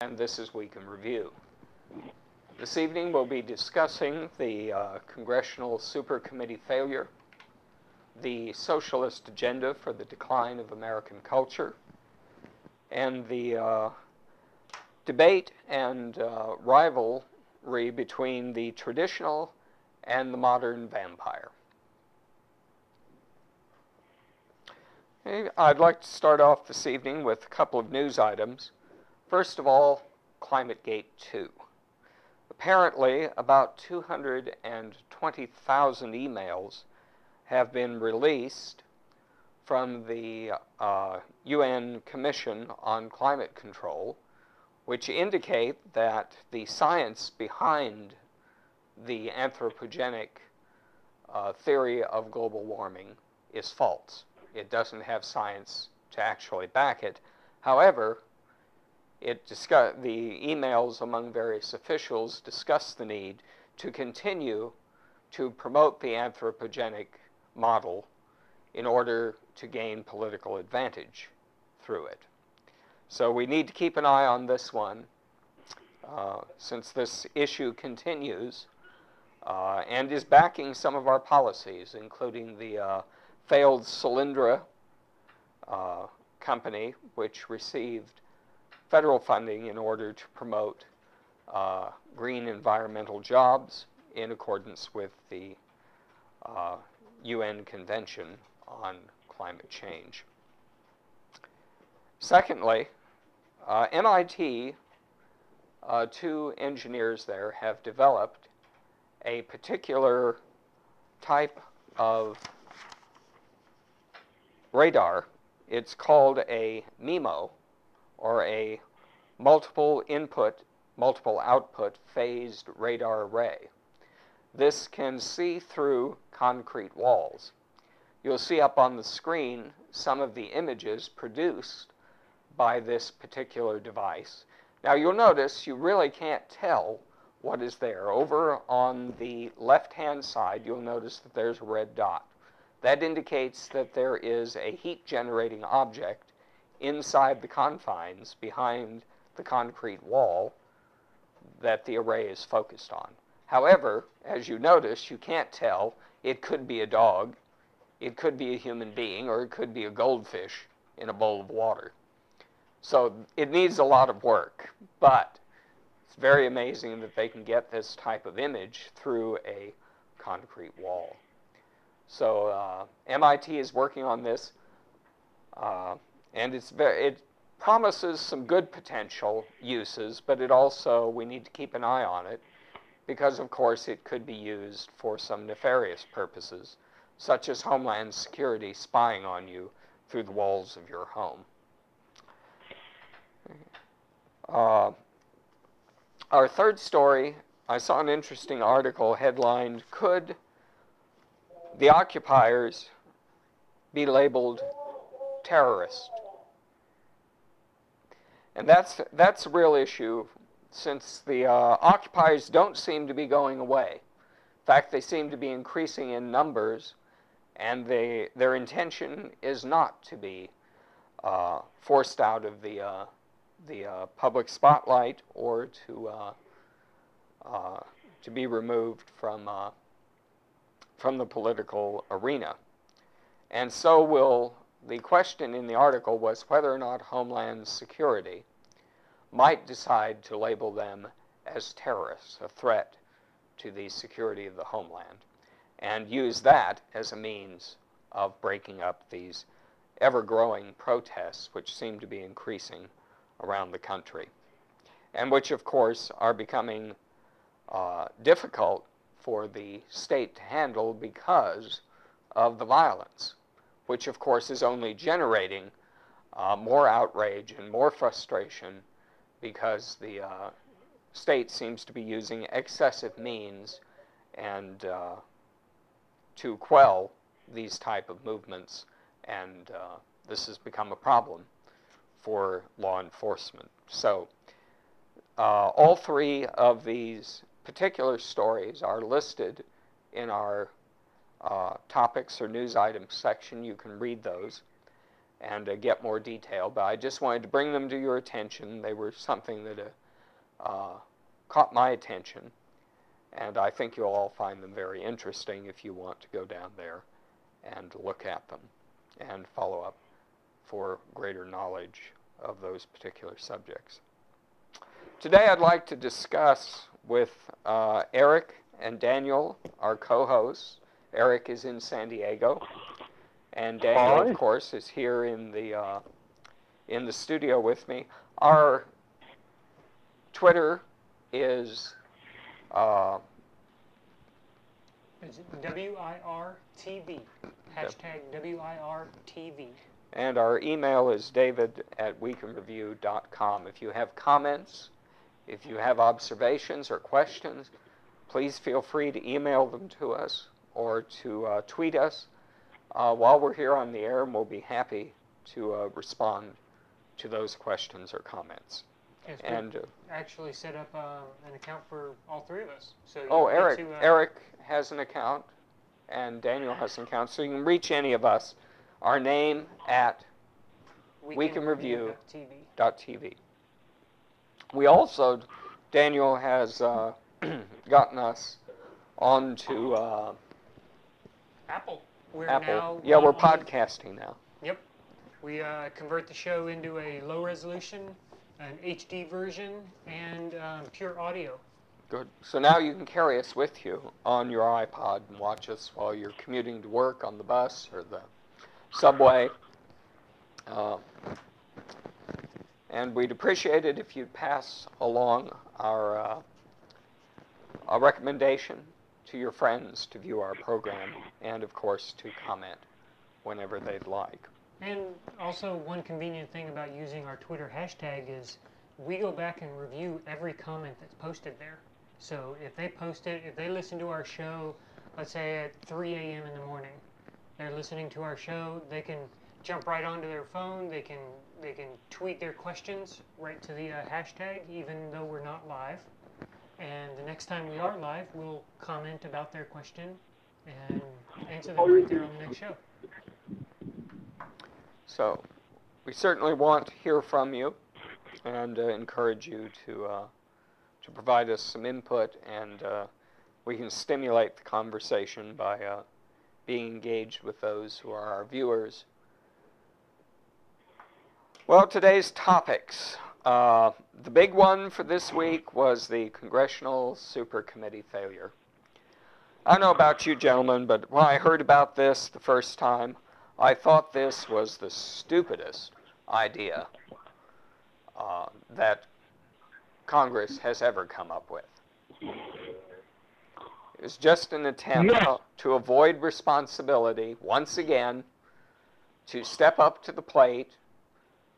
And this is Week in Review. This evening we'll be discussing the Congressional Supercommittee failure, the socialist agenda for the decline of American culture, and the debate and rivalry between the traditional and the modern vampire. Okay, I'd like to start off this evening with a couple of news items. First of all, Climategate 2. Apparently, about 220,000 emails have been released from the UN Commission on Climate Control, which indicate that the science behind the anthropogenic theory of global warming is false. It doesn't have science to actually back it. However, the emails among various officials discuss the need to continue to promote the anthropogenic model in order to gain political advantage through it. So we need to keep an eye on this one since this issue continues and is backing some of our policies, including the failed Solyndra company, which received federal funding in order to promote green environmental jobs in accordance with the UN Convention on Climate Change. Secondly, MIT, two engineers there have developed a particular type of radar. It's called a MIMO, or a multiple input, multiple output phased radar array. This can see through concrete walls. You'll see up on the screen some of the images produced by this particular device. Now you'll notice you really can't tell what is there. Over on the left-hand side, you'll notice that there's a red dot. That indicates that there is a heat-generating object inside the confines, behind the concrete wall, that the array is focused on. However, as you notice, you can't tell. It could be a dog, it could be a human being, or it could be a goldfish in a bowl of water. So it needs a lot of work, but it's very amazing that they can get this type of image through a concrete wall. So MIT is working on this. And it promises some good potential uses, but we need to keep an eye on it because, of course, it could be used for some nefarious purposes, such as Homeland Security spying on you through the walls of your home. Our third story, I saw an interesting article headlined, "Could the occupiers be labeled terrorist?" And that's a real issue, since the occupiers don't seem to be going away. In fact, they seem to be increasing in numbers, and their intention is not to be forced out of the public spotlight or to be removed from the political arena. And so the question in the article was whether or not Homeland Security might decide to label them as terrorists, a threat to the security of the homeland, and use that as a means of breaking up these ever-growing protests, which seem to be increasing around the country, and which, of course, are becoming difficult for the state to handle because of the violence, which, of course, is only generating more outrage and more frustration because the state seems to be using excessive means and to quell these type of movements, and this has become a problem for law enforcement. So all three of these particular stories are listed in our topics or news items section. You can read those. and get more detail, but I just wanted to bring them to your attention. They were something that caught my attention, and I think you'll all find them very interesting if you want to go down there and look at them and follow up for greater knowledge of those particular subjects. Today I'd like to discuss with Eric and Daniel, our co-hosts. Eric is in San Diego, and Daniel, of course, is here in the studio with me. Our Twitter is WIRTV, hashtag WIRTV. And our email is david@weekinreview.com. If you have comments, if you have observations or questions, please feel free to email them to us or to tweet us while we're here on the air, and we'll be happy to respond to those questions or comments. Yes, and actually set up an account for all three of us. So Eric has an account, and Daniel has an account, so you can reach any of us. Our name at weekinreview.tv. We also, Daniel has gotten us onto Apple. We're podcasting now. Yep. We convert the show into a low resolution, an HD version, and pure audio. Good. So now you can carry us with you on your iPod and watch us while you're commuting to work on the bus or the subway. And we'd appreciate it if you'd pass along our recommendation to your friends to view our program, and of course to comment whenever they'd like. And also, one convenient thing about using our Twitter hashtag is we go back and review every comment that's posted there. So if they post it, if they listen to our show, let's say at 3 a.m. in the morning, they're listening to our show, they can jump right onto their phone, they can tweet their questions right to the hashtag, even though we're not live. And the next time we are live, we'll comment about their question and answer them right there on the next show. So we certainly want to hear from you and encourage you to provide us some input, and we can stimulate the conversation by being engaged with those who are our viewers. Well, today's topics. The big one for this week was the Congressional Super Committee failure. I don't know about you gentlemen, but when I heard about this the first time, I thought this was the stupidest idea that Congress has ever come up with. It was just an attempt to avoid responsibility, once again, to step up to the plate,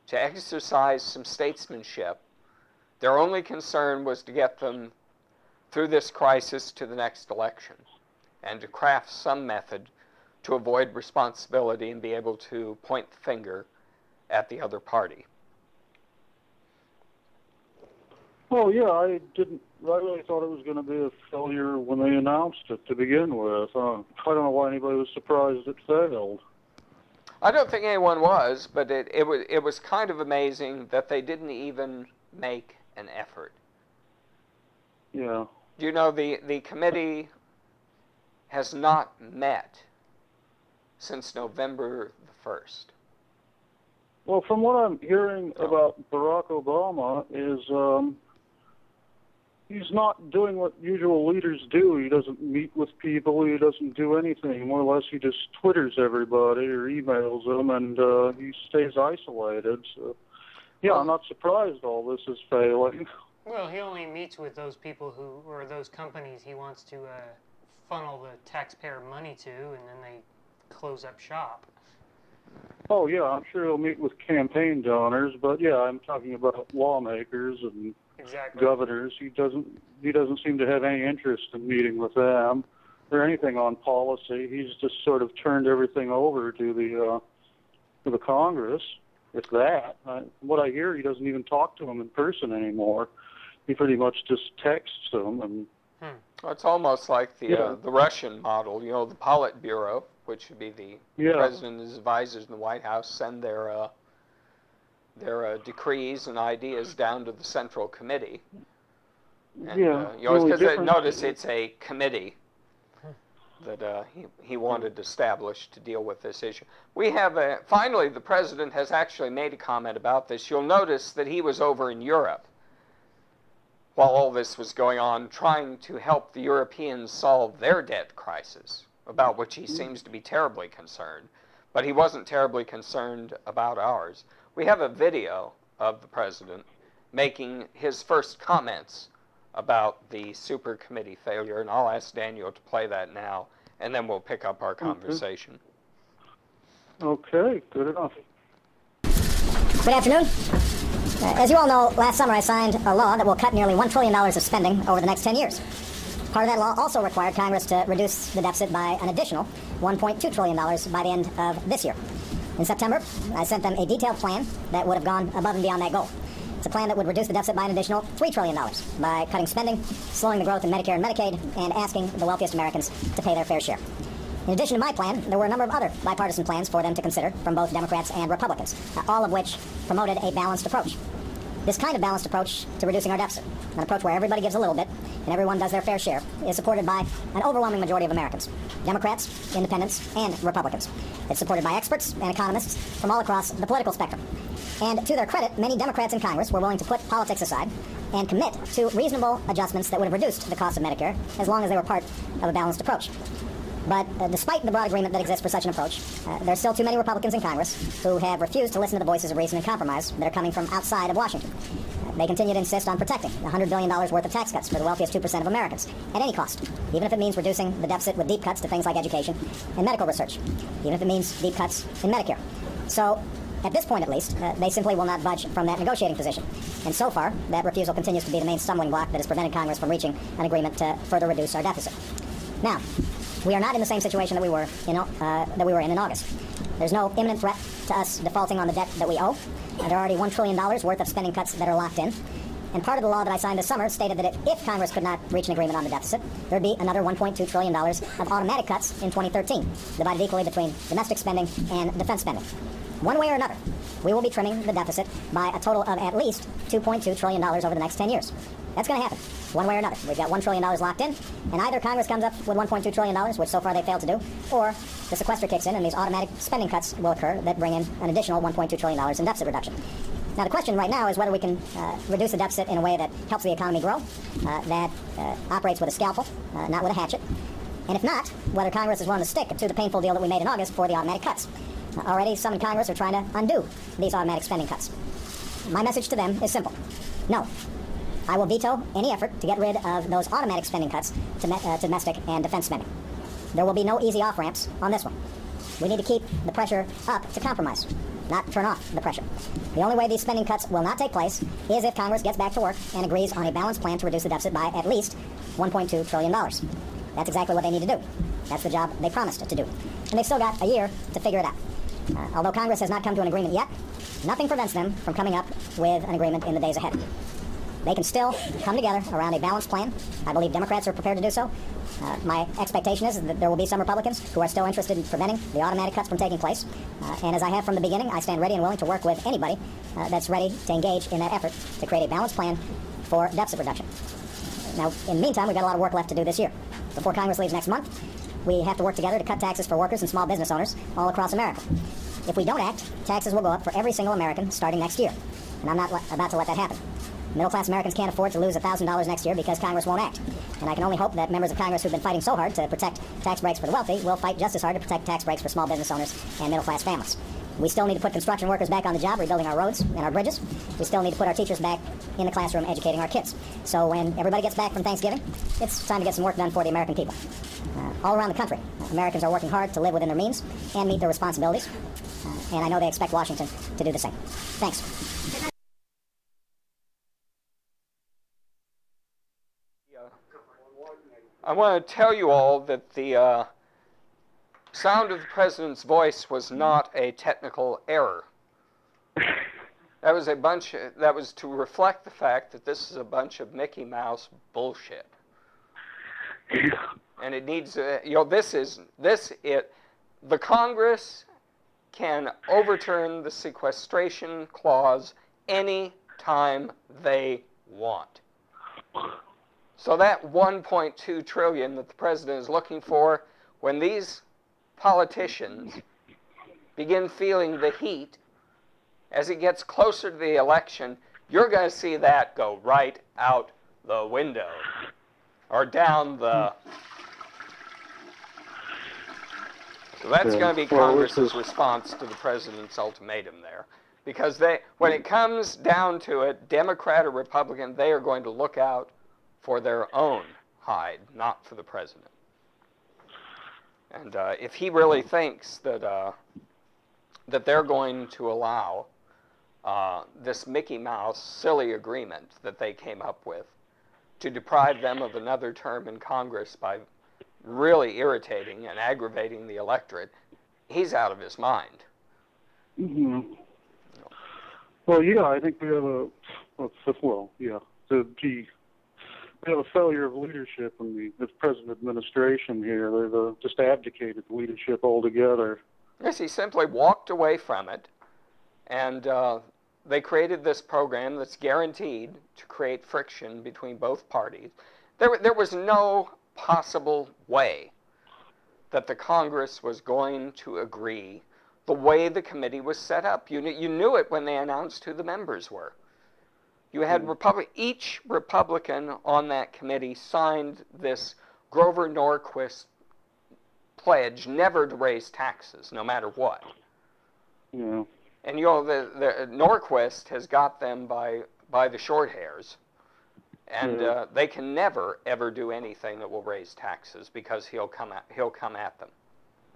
to exercise some statesmanship. Their only concern was to get them through this crisis to the next election, and to craft some method to avoid responsibility and be able to point the finger at the other party. Well, yeah, I really thought it was going to be a failure when they announced it to begin with. I don't know why anybody was surprised it failed. I don't think anyone was, but it was kind of amazing that they didn't even make an effort. Yeah. You know, the committee has not met since November the 1st. Well, from what I'm hearing about Barack Obama is he's not doing what usual leaders do. He doesn't meet with people. He doesn't do anything. More or less, he just Twitters everybody or emails them, and he stays isolated. So, yeah, I'm not surprised all this is failing. Well, he only meets with those people or those companies he wants to funnel the taxpayer money to, and then they close up shop. Oh, yeah, I'm sure he'll meet with campaign donors, but yeah, I'm talking about lawmakers and governors. He doesn't seem to have any interest in meeting with them or anything on policy. He's just sort of turned everything over to the Congress. If that, from what I hear, he doesn't even talk to them in person anymore. He pretty much just texts them. And Well, it's almost like the Russian model, you know, the Politburo, which would be the president and his advisors in the White House, send their decrees and ideas down to the Central Committee. And, you know, because notice it's a committee that he wanted established to deal with this issue. We have finally, the president has actually made a comment about this. You'll notice that he was over in Europe while all this was going on, trying to help the Europeans solve their debt crisis, about which he seems to be terribly concerned. But he wasn't terribly concerned about ours. We have a video of the president making his first comments about the super committee failure, and I'll ask Daniel to play that now, and then we'll pick up our conversation. Okay, good enough. Good afternoon. As you all know, last summer I signed a law that will cut nearly $1 trillion of spending over the next 10 years. Part of that law also required Congress to reduce the deficit by an additional $1.2 trillion by the end of this year. In September, I sent them a detailed plan that would have gone above and beyond that goal. It's a plan that would reduce the deficit by an additional $3 trillion by cutting spending, slowing the growth in Medicare and Medicaid, and asking the wealthiest Americans to pay their fair share. In addition to my plan, there were a number of other bipartisan plans for them to consider from both Democrats and Republicans, all of which promoted a balanced approach. This kind of balanced approach to reducing our deficit, an approach where everybody gives a little bit and everyone does their fair share, is supported by an overwhelming majority of Americans, Democrats, Independents, and Republicans. It's supported by experts and economists from all across the political spectrum. And to their credit, many Democrats in Congress were willing to put politics aside and commit to reasonable adjustments that would have reduced the cost of Medicare as long as they were part of a balanced approach. But despite the broad agreement that exists for such an approach, there are still too many Republicans in Congress who have refused to listen to the voices of reason and compromise that are coming from outside of Washington. They continue to insist on protecting the $100 billion worth of tax cuts for the wealthiest 2% of Americans at any cost, even if it means reducing the deficit with deep cuts to things like education and medical research, even if it means deep cuts in Medicare. So, at this point at least, they simply will not budge from that negotiating position. And so far, that refusal continues to be the main stumbling block that has prevented Congress from reaching an agreement to further reduce our deficit. Now, we are not in the same situation that we were in August. There's no imminent threat to us defaulting on the debt that we owe. There are already $1 trillion worth of spending cuts that are locked in. And part of the law that I signed this summer stated that if Congress could not reach an agreement on the deficit, there would be another $1.2 trillion of automatic cuts in 2013, divided equally between domestic spending and defense spending. One way or another, we will be trimming the deficit by a total of at least $2.2 trillion over the next 10 years. That's going to happen, one way or another. We've got $1 trillion locked in, and either Congress comes up with $1.2 trillion, which so far they failed to do, or the sequester kicks in and these automatic spending cuts will occur that bring in an additional $1.2 trillion in deficit reduction. Now, the question right now is whether we can reduce the deficit in a way that helps the economy grow, that operates with a scalpel, not with a hatchet. And if not, whether Congress is willing to stick to the painful deal that we made in August for the automatic cuts. Already, some in Congress are trying to undo these automatic spending cuts. My message to them is simple. No. I will veto any effort to get rid of those automatic spending cuts to domestic and defense spending. There will be no easy off-ramps on this one. We need to keep the pressure up to compromise, not turn off the pressure. The only way these spending cuts will not take place is if Congress gets back to work and agrees on a balanced plan to reduce the deficit by at least $1.2 trillion. That's exactly what they need to do. That's the job they promised to do. And they've still got a year to figure it out. Although Congress has not come to an agreement yet, nothing prevents them from coming up with an agreement in the days ahead. They can still come together around a balanced plan. I believe Democrats are prepared to do so. My expectation is that there will be some Republicans who are still interested in preventing the automatic cuts from taking place. And as I have from the beginning, I stand ready and willing to work with anybody that's ready to engage in that effort to create a balanced plan for deficit reduction. Now, in the meantime, we've got a lot of work left to do this year. Before Congress leaves next month, we have to work together to cut taxes for workers and small business owners all across America. If we don't act, taxes will go up for every single American starting next year. And I'm not about to let that happen. Middle-class Americans can't afford to lose $1,000 next year because Congress won't act. And I can only hope that members of Congress who've been fighting so hard to protect tax breaks for the wealthy will fight just as hard to protect tax breaks for small business owners and middle-class families. We still need to put construction workers back on the job, rebuilding our roads and our bridges. We still need to put our teachers back in the classroom, educating our kids. So when everybody gets back from Thanksgiving, it's time to get some work done for the American people. All around the country, Americans are working hard to live within their means and meet their responsibilities. And I know they expect Washington to do the same. Thanks. I want to tell you all that the sound of the president's voice was not a technical error. That was to reflect the fact that this is a bunch of Mickey Mouse bullshit. And it needs, the Congress can overturn the sequestration clause any time they want. So that 1.2 trillion that the president is looking for, when these politicians begin feeling the heat as it gets closer to the election, you're going to see that go right out the window or down the... So that's going to be Congress's response to the president's ultimatum there. Because when it comes down to it, Democrat or Republican, they are going to look out for their own hide, not for the president. And if he really thinks that they're going to allow this Mickey Mouse silly agreement that they came up with to deprive them of another term in Congress by really irritating and aggravating the electorate, he's out of his mind. Mm-hmm. Well, yeah, I think we have we have a failure of leadership in the present administration here. They've just abdicated leadership altogether. Yes, he simply walked away from it, and they created this program that's guaranteed to create friction between both parties. There was no possible way that the Congress was going to agree the way the committee was set up. You knew it when they announced who the members were. You had each Republican on that committee signed this Grover Norquist pledge never to raise taxes, no matter what. Yeah. And the Norquist has got them by the short hairs, and they can never ever do anything that will raise taxes because he'll come at them.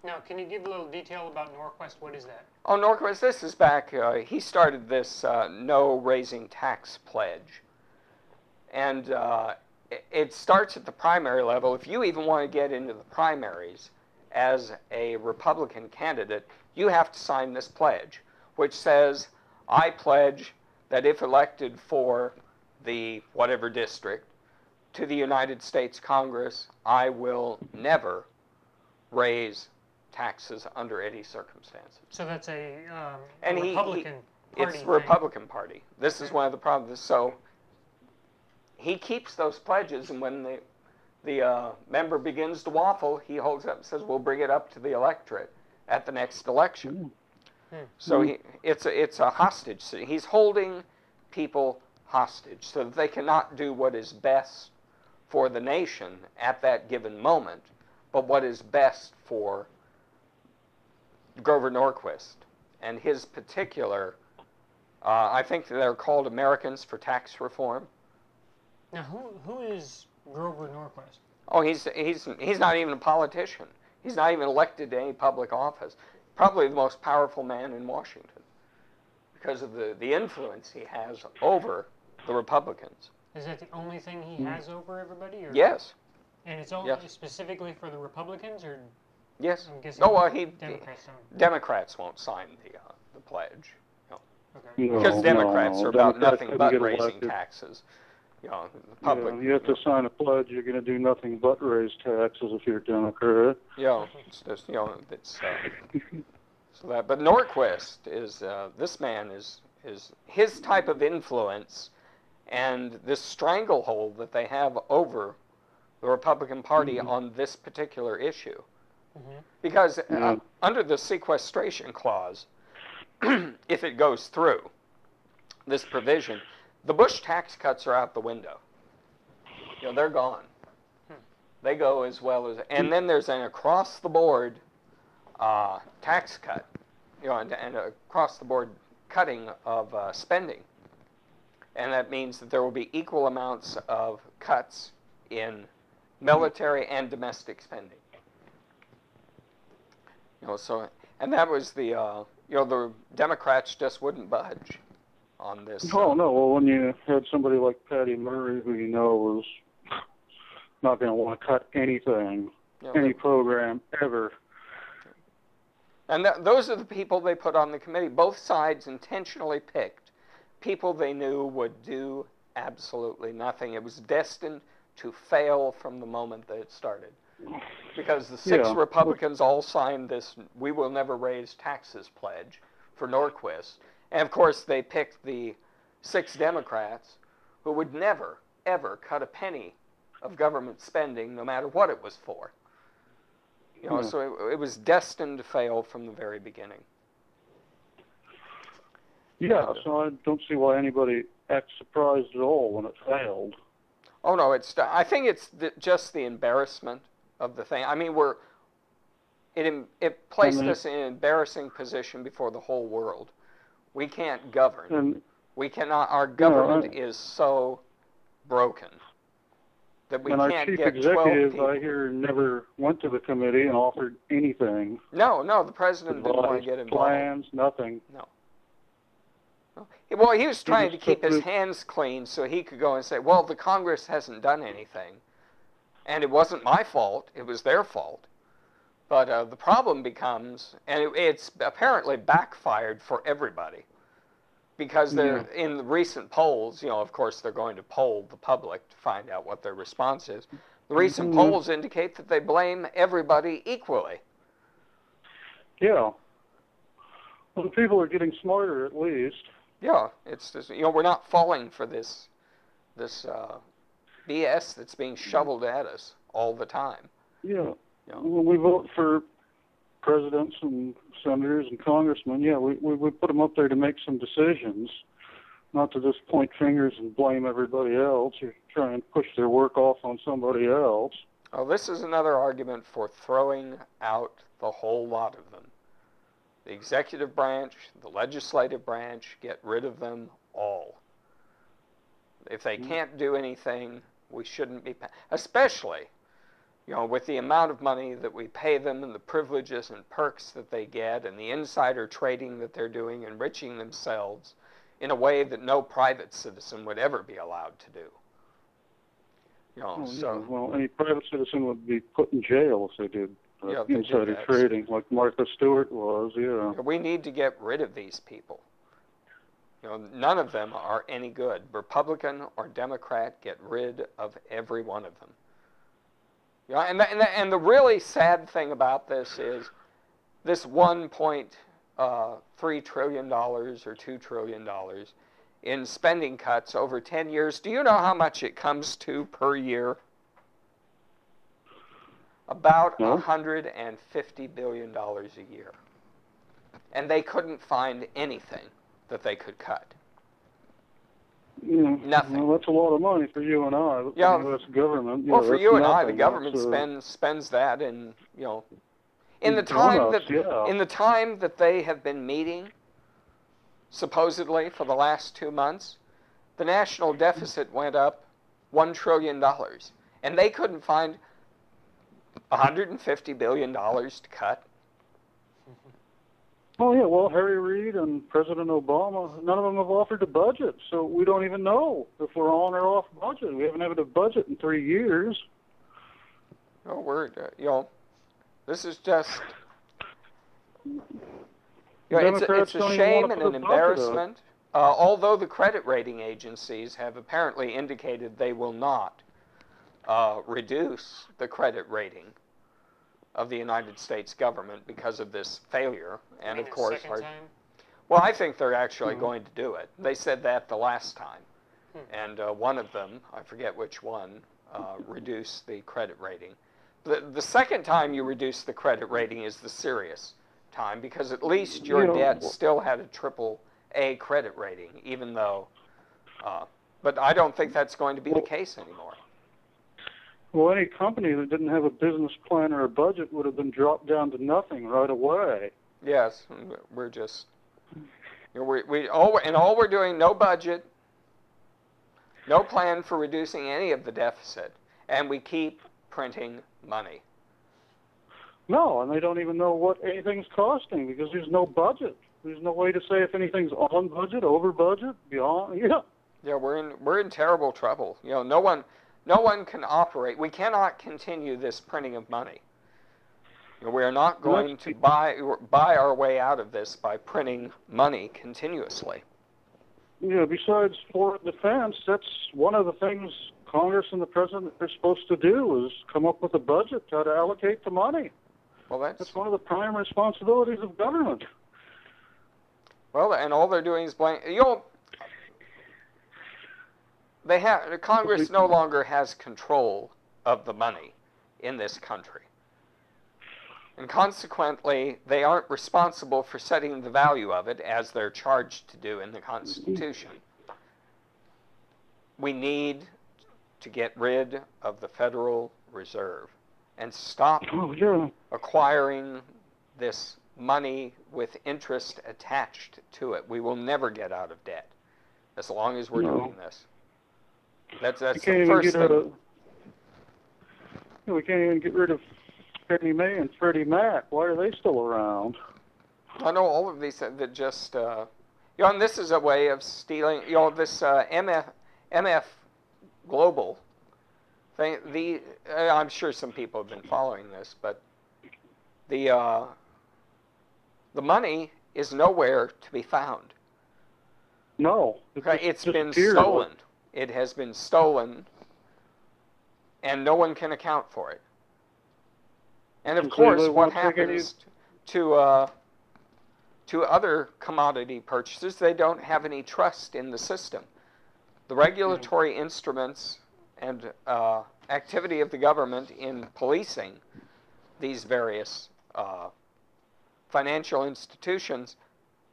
Now, can you give a little detail about Norquist? What is that? Oh, Norquist, this is back, he started this no raising tax pledge. And it starts at the primary level. If you even want to get into the primaries as a Republican candidate, you have to sign this pledge, which says, I pledge that if elected for the whatever district to the United States Congress, I will never raise taxes under any circumstances. So that's a Republican Party it's the Republican Party. This is one of the problems. So he keeps those pledges, and when the member begins to waffle, he holds up and says, we'll bring it up to the electorate at the next election. So it's a hostage. He's holding people hostage so that they cannot do what is best for the nation at that given moment, but what is best for Grover Norquist and his particular, I think they're called Americans for Tax Reform. Now, who is Grover Norquist? Oh, he's not even a politician. He's not even elected to any public office. Probably the most powerful man in Washington because of the influence he has over the Republicans. Is that the only thing he has over everybody? Or? Yes. And it's only specifically for the Republicans, or? Yes. I'm guessing Democrats won't sign the pledge. No. Okay. Because Democrats are about nothing but raising taxes. The public. You have to sign a pledge. You're going to do nothing but raise taxes if you're a Democrat. It's just, it's so that. But Norquist is this man is his type of influence, and this stranglehold that they have over the Republican Party on this particular issue. Because under the sequestration clause, if it goes through, this provision, the Bush tax cuts are out the window. They're gone. They go as well as, and then there's an across-the-board tax cut, and across-the-board cutting of spending. And that means that there will be equal amounts of cuts in military and domestic spending. And that was the Democrats just wouldn't budge on this. Oh, no. Well, when you had somebody like Patty Murray, who was not going to want to cut anything, any program, ever. And those are the people they put on the committee. Both sides intentionally picked people they knew would do absolutely nothing. It was destined to fail from the moment that it started. Because the six Republicans all signed this "we will never raise taxes" pledge for Norquist. And of course they picked the 6 Democrats who would never, ever cut a penny of government spending, no matter what it was for. You know, so it was destined to fail from the very beginning. Yeah, so I don't see why anybody acts surprised at all when it failed. Oh no, I think it's just the embarrassment of the thing. I mean, it placed us in an embarrassing position before the whole world. We can't govern. We cannot. Our government is so broken that we can't get 12 people. And our chief executive, I hear, never went to the committee and offered anything. No, the president didn't want to get involved. Plans, nothing. No. Well, he was trying to keep his hands clean so he could go and say, well, the Congress hasn't done anything, and it wasn't my fault, it was their fault. But the problem becomes, and it's apparently backfired for everybody, because they're in the recent polls, you know, of course they're going to poll the public to find out what their response is. The recent polls indicate that they blame everybody equally. Yeah. Well, the people are getting smarter at least. Yeah, it's just, you know, we're not falling for this BS that's being shoveled at us all the time. Yeah. You know? When we vote for presidents and senators and congressmen, we put them up there to make some decisions, not to just point fingers and blame everybody else or try and push their work off on somebody else. Oh, this is another argument for throwing out the whole lot of them. The executive branch, the legislative branch, get rid of them all. If they can't do anything, we shouldn't be especially, you know, with the amount of money that we pay them and the privileges and perks that they get and the insider trading that they're doing, enriching themselves in a way that no private citizen would ever be allowed to do. You know, well, any private citizen would be put in jail if they did. Insider trading, like Martha Stewart was, We need to get rid of these people. You know, none of them are any good. Republican or Democrat, get rid of every one of them. You know, and the really sad thing about this is this $1.3 trillion or $2 trillion in spending cuts over 10 years. Do you know how much it comes to per year? About $150 billion a year. And they couldn't find anything that they could cut. Nothing. Well, that's a lot of money for you and I, the U.S. government. Well, for you and I, the government spends that in, you know, in the time that they have been meeting, supposedly for the last 2 months, the national deficit went up $1 trillion. And they couldn't find $150 billion to cut. Oh, yeah, well, Harry Reid and President Obama, none of them have offered a budget, so we don't even know if we're on or off budget. We haven't had a budget in 3 years. Oh, you know, this is just, you know, it's a shame and an embarrassment. Although the credit rating agencies have apparently indicated they will not reduce the credit rating of the United States government because of this failure. And of course, well, I think they're actually going to do it. They said that the last time. And one of them, I forget which one, reduced the credit rating. The second time you reduce the credit rating is the serious time, because at least your debt still had a AAA credit rating, even though, but I don't think that's going to be the case anymore. Well, any company that didn't have a business plan or a budget would have been dropped down to nothing right away. Yes, we're just, you know, all we're doing, no budget, no plan for reducing any of the deficit, and we keep printing money. No, and they don't even know what anything's costing because there's no budget. There's no way to say if anything's on budget, over budget, beyond. Yeah, we're in terrible trouble. You know, no one can operate. We cannot continue this printing of money. You know, we are not going to buy our way out of this by printing money continuously. besides foreign defense, that's one of the things Congress and the president are supposed to do, is come up with a budget, how to allocate the money. Well, that's one of the prime responsibilities of government. Well, and all they're doing is blame. Congress no longer has control of the money in this country. And consequently, they aren't responsible for setting the value of it as they're charged to do in the Constitution. We need to get rid of the Federal Reserve and stop acquiring this money with interest attached to it. We will never get out of debt as long as we're doing this. That's the first thing. We can't even get rid of Fannie Mae and Freddie Mac. Why are they still around? I know all of these that just, and this is a way of stealing, this MF Global thing. I'm sure some people have been following this, but the money is nowhere to be found. No. It's been stolen. It has been stolen, and no one can account for it. And of course, what happens to other commodity purchasers, they don't have any trust in the system. The regulatory instruments and activity of the government in policing these various financial institutions,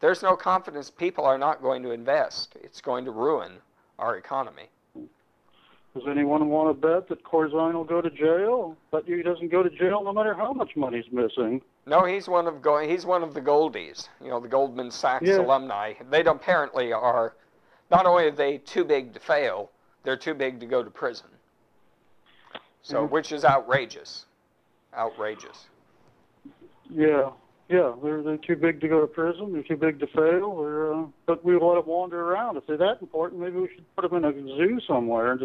there's no confidence. People are not going to invest. It's going to ruin our economy. Does anyone want to bet that Corzine will go to jail? But he doesn't go to jail no matter how much money's missing. No, he's one of the Goldies. The Goldman Sachs alumni. They apparently are. Not only are they too big to fail, they're too big to go to prison. So, which is outrageous. Outrageous. Yeah, they're too big to go to prison. They're too big to fail. But we let them wander around. If they're that important, maybe we should put them in a zoo somewhere and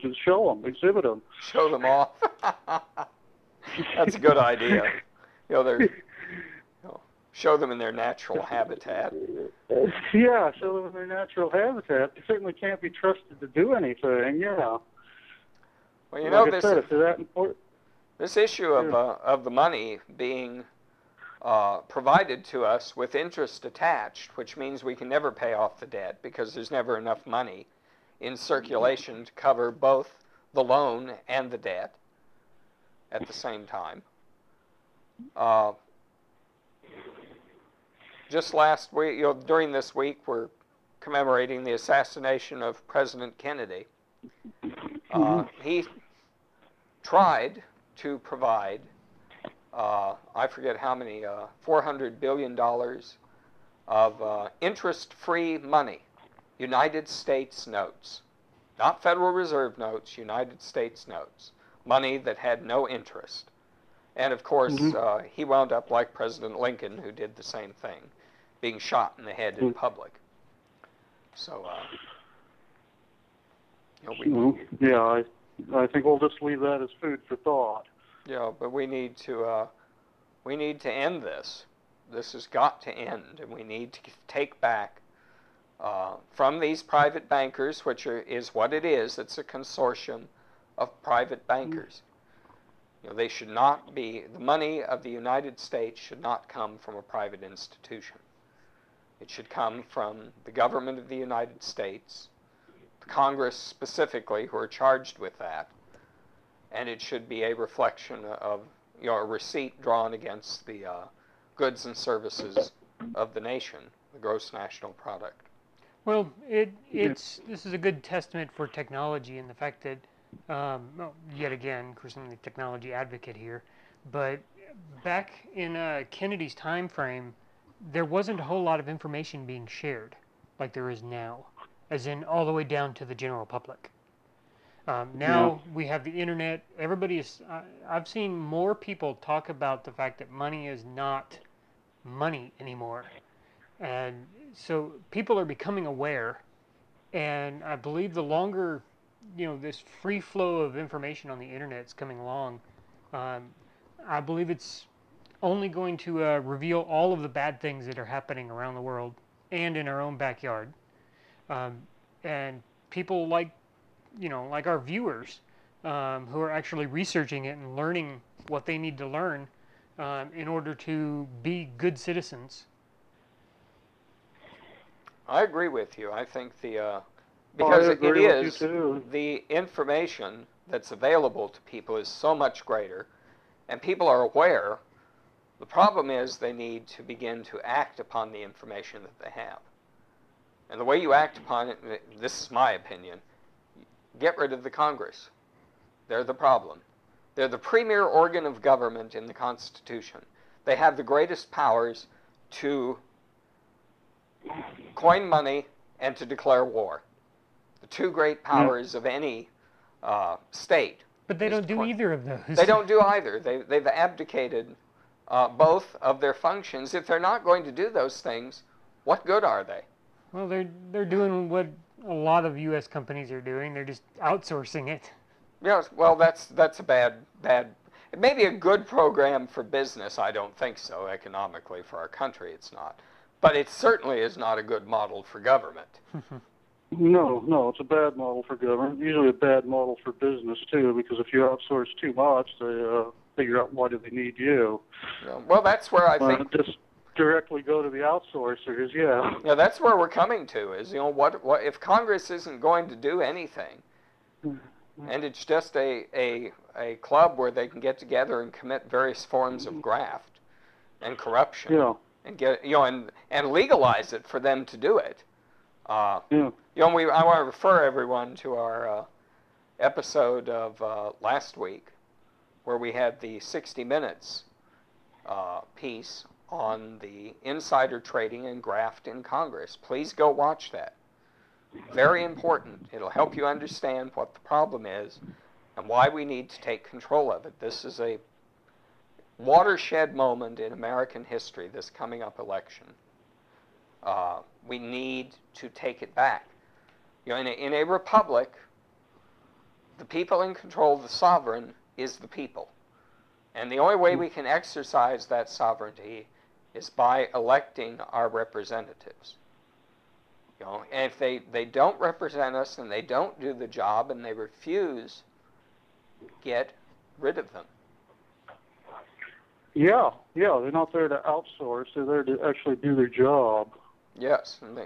just show them, exhibit them. Show them off. That's a good idea. Show them in their natural habitat. Yeah, show them in their natural habitat. They certainly can't be trusted to do anything. Yeah. Well, like I said, if they're that important. This issue of the money being provided to us with interest attached, which means we can never pay off the debt because there's never enough money in circulation to cover both the loan and the debt at the same time. Just last week, during this week, we're commemorating the assassination of President Kennedy. He tried to provide I forget how many, $400 billion of interest-free money, United States notes, not Federal Reserve notes, United States notes, money that had no interest. And of course, he wound up like President Lincoln, who did the same thing, being shot in the head in public. So, yeah, I think we'll just leave that as food for thought. Yeah, but we need to end this. This has got to end, and we need to take back from these private bankers, which is what it is. It's a consortium of private bankers. They should not be, the money of the United States should not come from a private institution. It should come from the government of the United States, the Congress specifically, who are charged with that, and it should be a reflection of, a receipt drawn against the goods and services of the nation, the gross national product. Well, this is a good testament for technology and the fact that, yet again, of course, I'm the technology advocate here, but back in Kennedy's time frame, there wasn't a whole lot of information being shared like there is now, as in all the way down to the general public. Now we have the internet. Everybody is. I've seen more people talk about the fact that money is not money anymore, and so people are becoming aware. And I believe the longer, this free flow of information on the internet is coming along, I believe it's only going to reveal all of the bad things that are happening around the world and in our own backyard. And people like, like our viewers, who are actually researching it and learning what they need to learn in order to be good citizens. I agree with you. I think because it is, the information that's available to people is so much greater, and people are aware. The problem is they need to begin to act upon the information that they have. And the way you act upon it, this is my opinion, get rid of the Congress. They're the problem. They're the premier organ of government in the Constitution. They have the greatest powers to coin money and to declare war. The two great powers of any state. But they don't do either of those. They don't do either. They've abdicated both of their functions. If they're not going to do those things, what good are they? Well, they're doing what a lot of U.S. companies are doing. They're just outsourcing it. Yes, well, that's a bad. It may be a good program for business. I don't think so. Economically, for our country, it's not. But it certainly is not a good model for government. No, it's a bad model for government. Usually a bad model for business, too, because if you outsource too much, they figure out why do they need you. Well, that's where I think... Just directly go to the outsourcers, yeah. Yeah, that's where we're coming to, is, what if Congress isn't going to do anything, and it's just a club where they can get together and commit various forms of graft and corruption, and get and legalize it for them to do it. I want to refer everyone to our episode of last week, where we had the 60 Minutes piece on the insider trading and graft in Congress. Please go watch that. Very important. It'll help you understand what the problem is and why we need to take control of it. This is a watershed moment in American history, this coming up election. We need to take it back. In a republic, the people in control, the sovereign, is the people. And the only way we can exercise that sovereignty is by electing our representatives. And if they don't represent us and they don't do the job and they refuse, get rid of them. Yeah, they're not there to outsource. They're there to actually do their job. Yes, and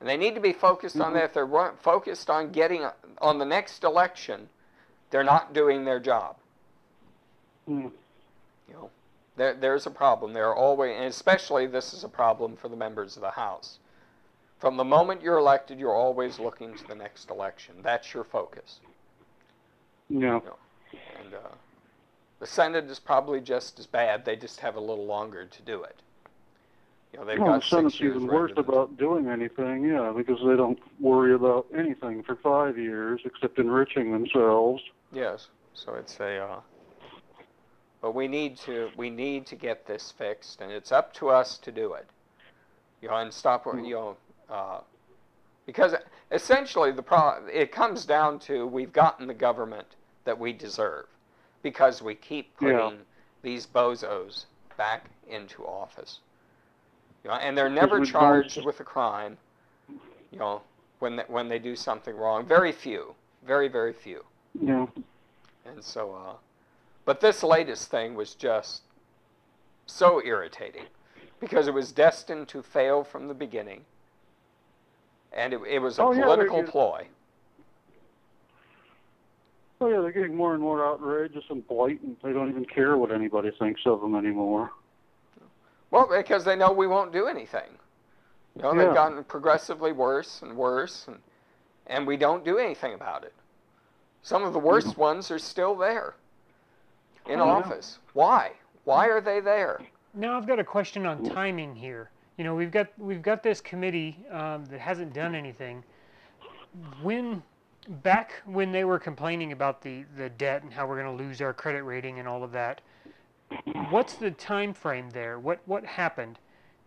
they need to be focused on that. If they're focused on getting on the next election, they're not doing their job. There's a problem. There are always, and especially this is a problem for the members of the House. From the moment you're elected, you're always looking to the next election. That's your focus. Yeah. And the Senate is probably just as bad. They just have a little longer to do it. They've got 6 years. The Senate's even worse about doing anything, because they don't worry about anything for 5 years except enriching themselves. Yes. So it's but we need to get this fixed, and it's up to us to do it. And stop. Because essentially it comes down to we've gotten the government that we deserve because we keep putting these bozos back into office. And they're never charged with a crime. When they do something wrong, very few, very, very few. Yeah. And so, but this latest thing was just so irritating because it was destined to fail from the beginning. And it was a political ploy. Oh, yeah, they're getting more and more outrageous and blatant. They don't even care what anybody thinks of them anymore. Well, because they know we won't do anything. They've gotten progressively worse and worse, and we don't do anything about it. Some of the worst ones are still there in office. Why? Why are they there? Now I've got a question on timing here. We've got this committee that hasn't done anything. Back when they were complaining about the debt and how we're going to lose our credit rating and all of that, what's the time frame there? What happened?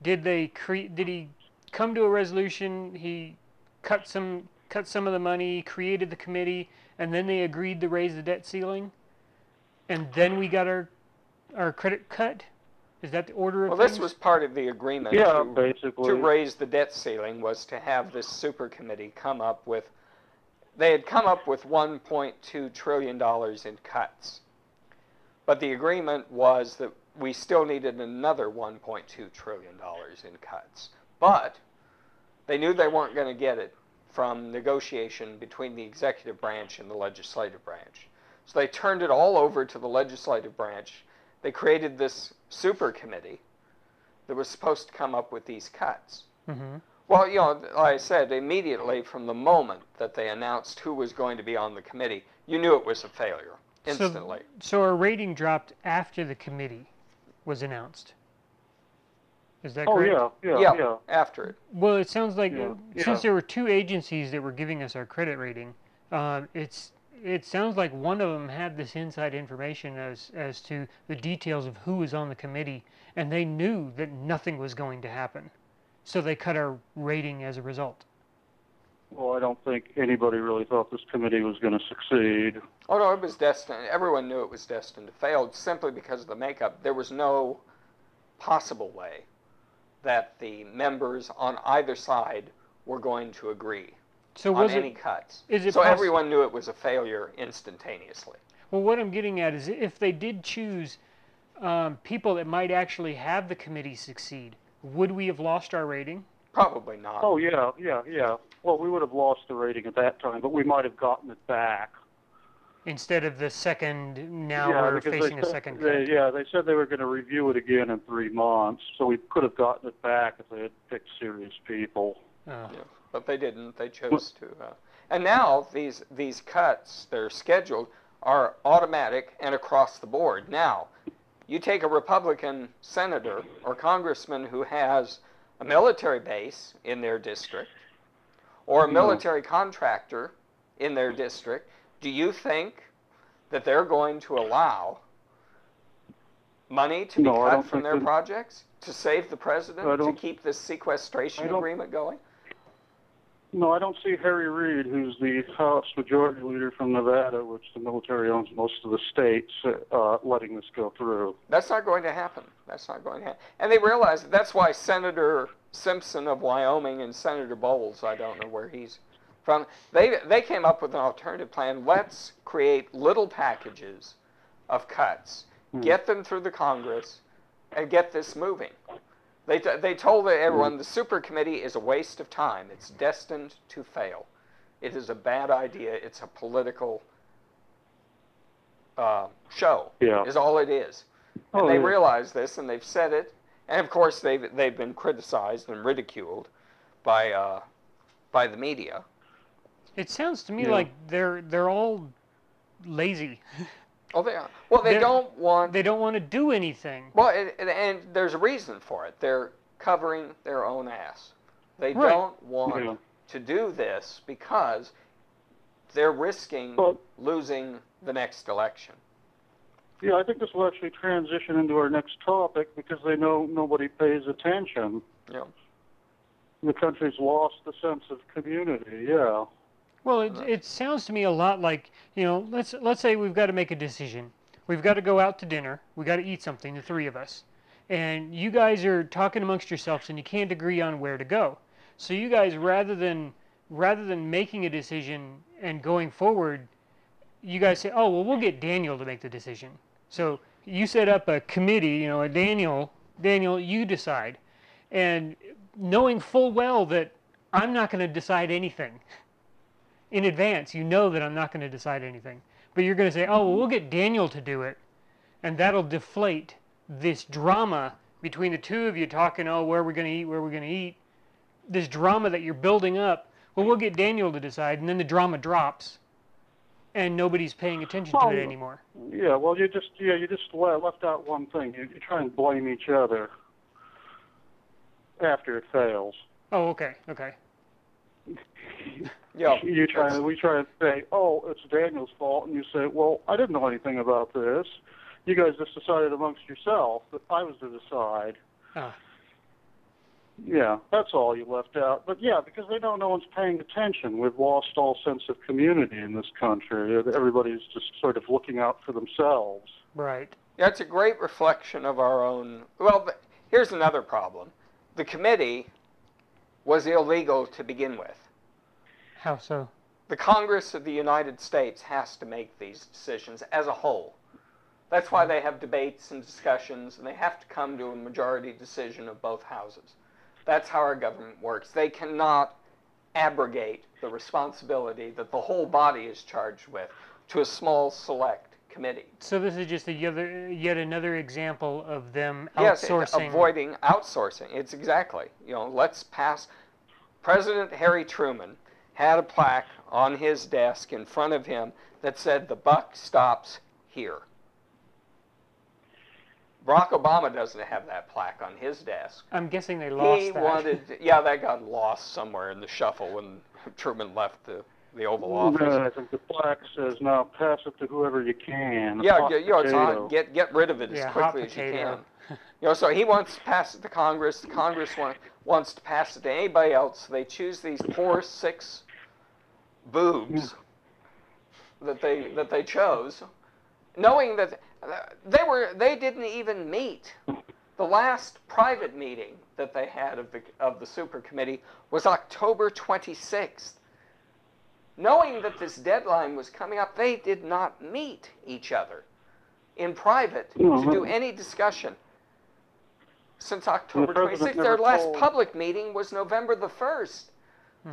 Did he come to a resolution? He cut some of the money, created the committee, and then they agreed to raise the debt ceiling, and then we got our credit cut? Is that the order of Well, things? this was part of the agreement basically. to raise the debt ceiling, was to have this super committee come up with, they had come up with $1.2 trillion in cuts. But the agreement was that we still needed another $1.2 trillion in cuts. But they knew they weren't going to get it from negotiation between the executive branch and the legislative branch. So they turned it all over to the legislative branch. They created this super committee that was supposed to come up with these cuts. Mm-hmm. Well, you know, like I said, immediately from the moment that they announced who was going to be on the committee, you knew it was a failure instantly. So our rating dropped after the committee was announced. Is that correct? Yeah. After it. Well, it sounds like since Yeah. there were two agencies that were giving us our credit rating, it sounds like one of them had this inside information as to the details of who was on the committee, and they knew that nothing was going to happen, so they cut our rating as a result. Well, I don't think anybody really thought this committee was going to succeed. Oh, no, it was destined. Everyone knew it was destined to fail simply because of the makeup. There was no possible way that the members on either side were going to agree on any cuts. So everyone knew it was a failure instantaneously. Well, what I'm getting at is if they did choose people that might actually have the committee succeed, would we have lost our rating? Probably not. Oh, yeah. Well, we would have lost the rating at that time, but we might have gotten it back. Instead of the second, now we're facing a second cut. They said they were going to review it again in 3 months, so we could have gotten it back if they had picked serious people. Yeah, but they didn't. They chose to. And now these cuts, they're scheduled, are automatic and across the board. Now, you take a Republican senator or congressman who has a military base in their district or a military contractor in their district, do you think that they're going to allow money to be cut from their projects to save the president, to keep this sequestration agreement going? No, I don't see Harry Reid, who's the House Majority Leader from Nevada, which the military owns most of the states, letting this go through. That's not going to happen. That's not going to happen. And they realize that's why Senator Simpson of Wyoming and Senator Bowles, I don't know where he's from, they came up with an alternative plan. Let's create little packages of cuts, get them through the Congress, and get this moving. They told everyone the super committee is a waste of time. It's destined to fail. It is a bad idea. It's a political show, is all it is. And they realize this, and they've said it. And of course, they've been criticized and ridiculed by the media. It sounds to me like they're all lazy. Oh, they are. Well, they don't want to do anything. Well, and there's a reason for it. They're covering their own ass. They don't want to do this because they're risking losing the next election. Yeah, I think this will actually transition into our next topic because they know nobody pays attention. Yeah. The country's lost the sense of community, yeah. Well, it sounds to me a lot like, let's say we've got to make a decision. We've got to go out to dinner. We've got to eat something, the three of us. And you guys are talking amongst yourselves and you can't agree on where to go. So you guys, rather than making a decision and going forward, you guys say, oh, well, we'll get Daniel to make the decision. So you set up a committee, Daniel, you decide. And knowing full well that I'm not going to decide anything. In advance, you know that I'm not going to decide anything. But you're going to say, oh, well, we'll get Daniel to do it. And that'll deflate this drama between the two of you talking, oh, where we're going to eat. This drama that you're building up, well, we'll get Daniel to decide. And then the drama drops. And nobody's paying attention to it anymore. Yeah, well, you just left out one thing. You try and blame each other after it fails. Oh, okay. Yeah. We try and say, oh, it's Daniel's fault, and you say, well, I didn't know anything about this. You guys just decided amongst yourself that I was to decide. Yeah, that's all you left out. But yeah, because they know no one's paying attention. We've lost all sense of community in this country. Everybody's just sort of looking out for themselves. Right. Yeah, it's a great reflection of our own. Well, here's another problem. The committee was illegal to begin with. How so? The Congress of the United States has to make these decisions as a whole. That's why they have debates and discussions, and they have to come to a majority decision of both houses. That's how our government works. They cannot abrogate the responsibility that the whole body is charged with to a small select committee. So this is just yet another example of them outsourcing. Yes, avoiding outsourcing. It's exactly. Let's pass. President Harry Truman had a plaque on his desk in front of him that said, "The buck stops here." Barack Obama doesn't have that plaque on his desk. I'm guessing they lost that. Yeah, that got lost somewhere in the shuffle when Truman left the Oval Office. I think the plaque says, "Now pass it to whoever you can." Yeah, it's on. Get rid of it as quickly as you can. So he wants to pass it to Congress. The Congress wants to pass it to anybody else. They choose these poor 6 boobs that they chose, knowing that they didn't even meet. The last private meeting that they had of the super committee was October 26th. Knowing that this deadline was coming up, they did not meet each other in private to do any discussion since October 26th. Their last public meeting was November the 1st,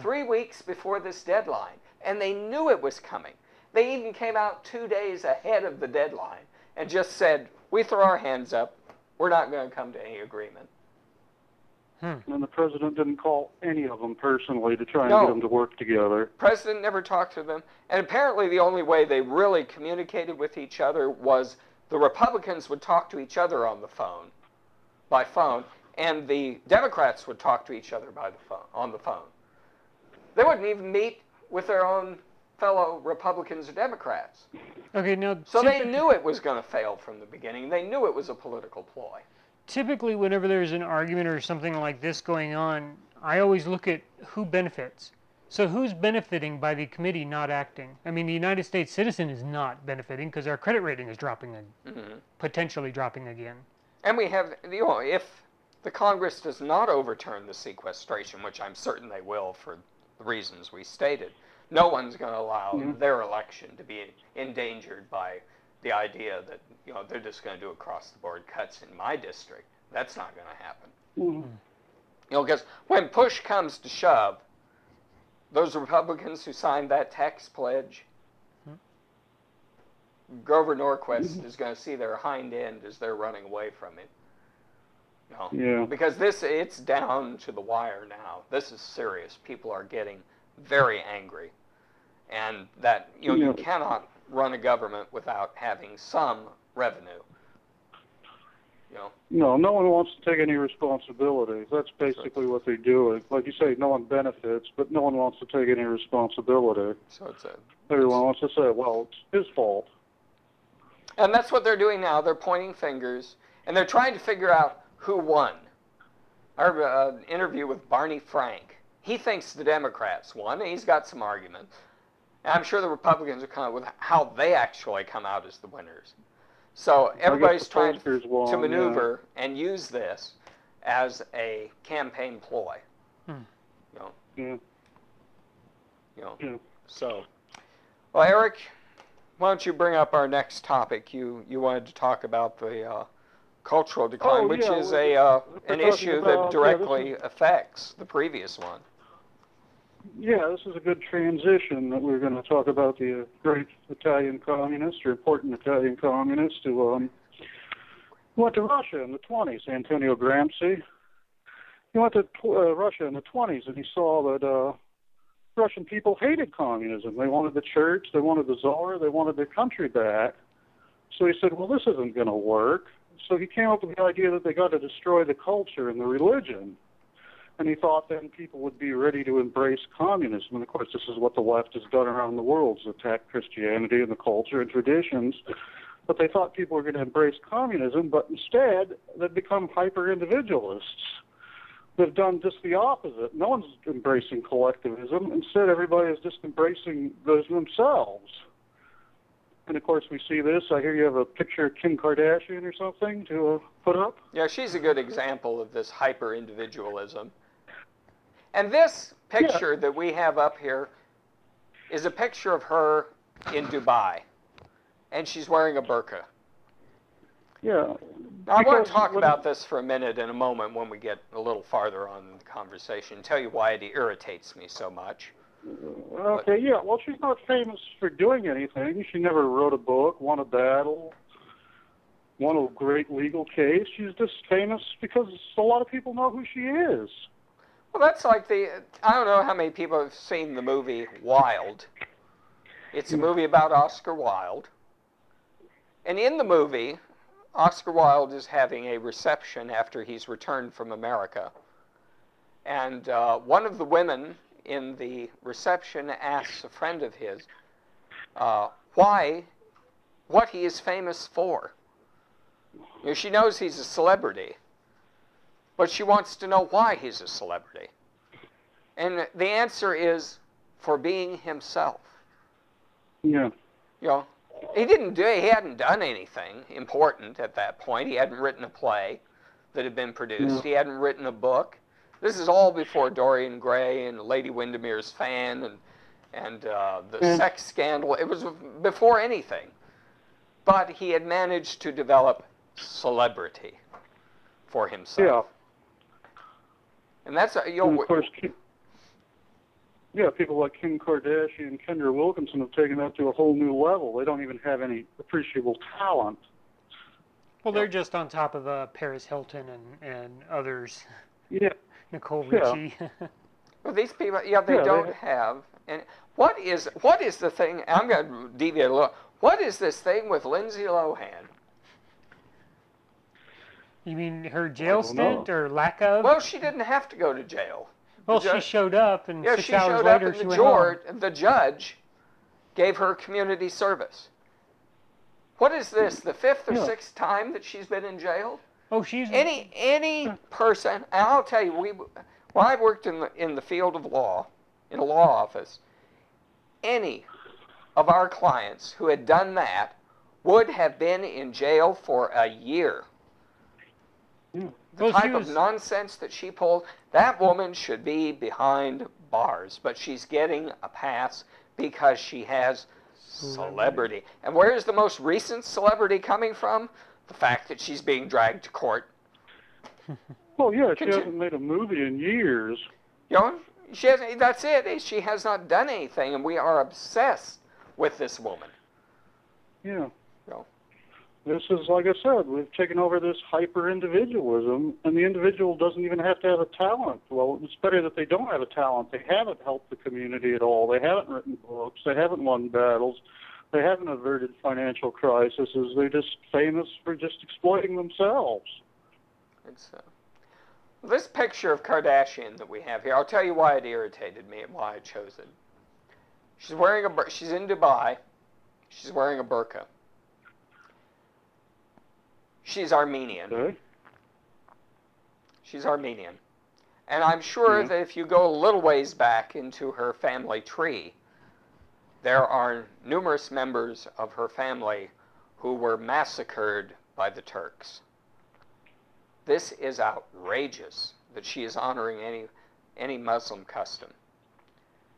3 weeks before this deadline, and they knew it was coming. They even came out 2 days ahead of the deadline and just said, "We throw our hands up. We're not going to come to any agreement." And the president didn't call any of them personally to try and get them to work together. President never talked to them. And apparently the only way they really communicated with each other was the Republicans would talk to each other by phone, and the Democrats would talk to each other on the phone. They wouldn't even meet with their own fellow Republicans or Democrats. So they knew it was going to fail from the beginning. They knew it was a political ploy. Typically, whenever there's an argument or something like this going on, I always look at who benefits. So who's benefiting by the committee not acting? I mean, the United States citizen is not benefiting because our credit rating is dropping, potentially dropping again. And we have, if the Congress does not overturn the sequestration, which I'm certain they will for the reasons we stated, no one's going to allow their election to be endangered by the idea that they're just going to do across-the-board cuts in my district. That's not going to happen. Because when push comes to shove, those Republicans who signed that tax pledge, Grover Norquist is going to see their hind end as they're running away from it. Because it's down to the wire now. This is serious. People are getting very angry, and that you cannot run a government without having some revenue. No one wants to take any responsibility. That's basically what they do. Like you say, no one benefits, but no one wants to take any responsibility. So everyone wants to say, "Well, it's his fault." And that's what they're doing now. They're pointing fingers, and they're trying to figure out who won. I heard an interview with Barney Frank. He thinks the Democrats won, and he's got some arguments. And I'm sure the Republicans are coming up with how they actually come out as the winners. So everybody's trying to maneuver and use this as a campaign ploy. So, well, Eric, why don't you bring up our next topic? You wanted to talk about the cultural decline, which is an issue that directly affects the previous one. Yeah, this is a good transition that we're going to talk about the great Italian communist, or important Italian communist, who went to Russia in the 20s, Antonio Gramsci. He went to Russia in the 20s, and he saw that Russian people hated communism. They wanted the church, they wanted the czar, they wanted their country back. So he said, well, this isn't going to work. So he came up with the idea that they got to destroy the culture and the religion. And he thought then people would be ready to embrace communism. And, of course, this is what the left has done around the world, is attack Christianity and the culture and traditions. But they thought people were going to embrace communism, but instead they've become hyper-individualists. They've done just the opposite. No one's embracing collectivism. Instead, everybody is just embracing those themselves. And of course, we see this. I hear you have a picture of Kim Kardashian or something to put up. Yeah, she's a good example of this hyper-individualism. And this picture that we have up here is a picture of her in Dubai, and she's wearing a burqa. Yeah. Now, I want to talk about this for a minute in a moment when we get a little farther on in the conversation, tell you why it irritates me so much. Okay, yeah. Well, she's not famous for doing anything. She never wrote a book, won a battle, won a great legal case. She's just famous because a lot of people know who she is. Well, that's like I don't know how many people have seen the movie Wild. It's a movie about Oscar Wilde. And in the movie, Oscar Wilde is having a reception after he's returned from America. And one of the women in the reception asks a friend of his what he is famous for. You know, she knows he's a celebrity, but she wants to know why he's a celebrity. And the answer is for being himself. Yeah. You know, he hadn't done anything important at that point. He hadn't written a play that had been produced. He hadn't written a book. This is all before Dorian Gray and Lady Windermere's Fan and the sex scandal. It was before anything. But he had managed to develop celebrity for himself. Yeah. And that's, and of course, people like Kim Kardashian and Kendra Wilkinson have taken that to a whole new level. They don't even have any appreciable talent. Well, they're just on top of Paris Hilton and others. Yeah. Nicole Richie. Well, these people, they don't have. And what is the thing? I'm going to deviate a little. What is this thing with Lindsay Lohan? You mean her jail stint or lack of? Well, she didn't have to go to jail. Well, she showed up, and 6 she hours showed later up, and she went home. the judge gave her community service. What is this? The fifth or sixth time that she's been in jail? Oh, she's any person. And I'll tell you, when I worked in the field of law, in a law office, any of our clients who had done that would have been in jail for a year. The type of nonsense that she pulled, that woman should be behind bars, but she's getting a pass because she has celebrity. And where is the most recent celebrity coming from? The fact that she's being dragged to court. Well, yeah, she hasn't made a movie in years. You know, she hasn't, that's it. She has not done anything, and we are obsessed with this woman. Yeah. You know? This is, like I said, we've taken over this hyper-individualism, and the individual doesn't even have to have a talent. Well, it's better that they don't have a talent. They haven't helped the community at all. They haven't written books. They haven't won battles. They haven't averted financial crises. They're just famous for just exploiting themselves. This picture of Kardashian that we have here, I'll tell you why it irritated me and why I chose it. She's in Dubai. She's wearing a burqa. She's Armenian. Okay. She's Armenian. And I'm sure that if you go a little ways back into her family tree, there are numerous members of her family who were massacred by the Turks. This is outrageous that she is honoring any Muslim custom.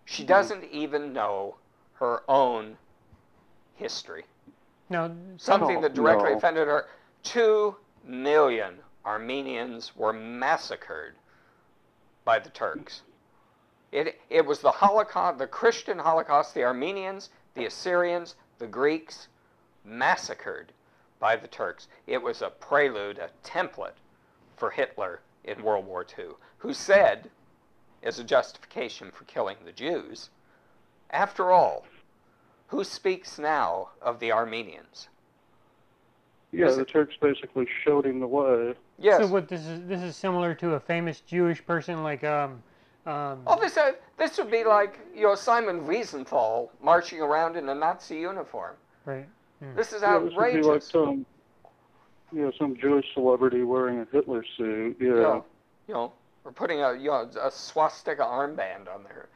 She doesn't even know her own history. No, something that directly offended her. 2 million Armenians were massacred by the Turks. It was the Holocaust, the Christian Holocaust, the Armenians, the Assyrians, the Greeks, massacred by the Turks. It was a prelude, a template for Hitler in World War II, who said, as a justification for killing the Jews, after all, who speaks now of the Armenians? Yeah, the Turks basically showed him the way. Yes. So what this is similar to a famous Jewish person like this would be like Simon Wiesenthal marching around in a Nazi uniform. Right. This is outrageous. This would be like some Jewish celebrity wearing a Hitler suit. Yeah. Or putting a swastika armband on there.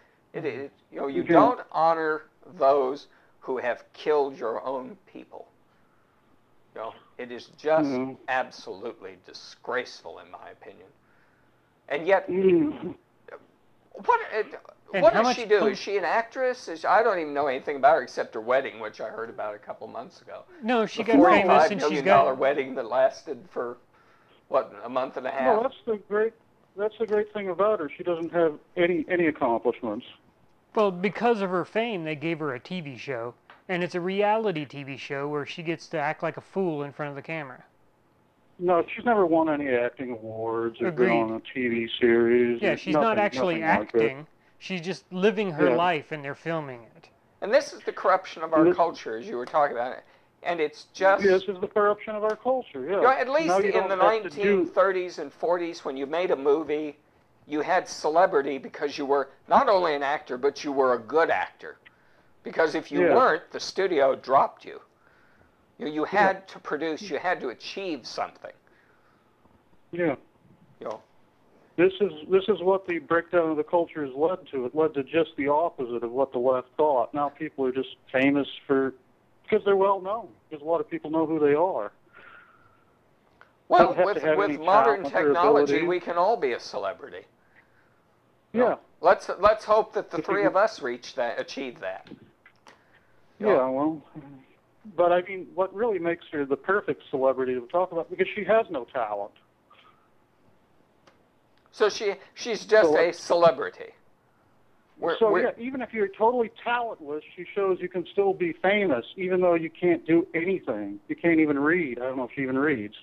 You don't honor those who have killed your own people. You know, it is just absolutely disgraceful, in my opinion. And yet, what does she do? Is she an actress? I don't even know anything about her except her wedding, which I heard about a couple months ago. No, she got famous, and she's got $45 million wedding that lasted for what, a month and a half? No, that's the great thing about her. She doesn't have any accomplishments. Well, because of her fame, they gave her a TV show, and it's a reality TV show where she gets to act like a fool in front of the camera. No, she's never won any acting awards or been on a TV series. Yeah, she's not actually acting. She's just living her life, and they're filming it. And this is the corruption of our culture, as you were talking about. And it's just... This is the corruption of our culture, yeah. You know, at least in the 1930s and 40s, when you made a movie, you had celebrity because you were not only an actor, but you were a good actor. Because if you weren't, the studio dropped you. You had to produce, you had to achieve something. Yeah. You know. This is what the breakdown of the culture has led to. It led to just the opposite of what the left thought. Now people are just famous because they're well known. Because a lot of people know who they are. Well, with modern technology, we can all be a celebrity. Yeah. Let's hope that the three of us achieve that. Yeah, well, but I mean, what really makes her the perfect celebrity to talk about, because she has no talent. So she's just a celebrity. Even if you're totally talentless, she shows you can still be famous, even though you can't do anything. You can't even read. I don't know if she even reads.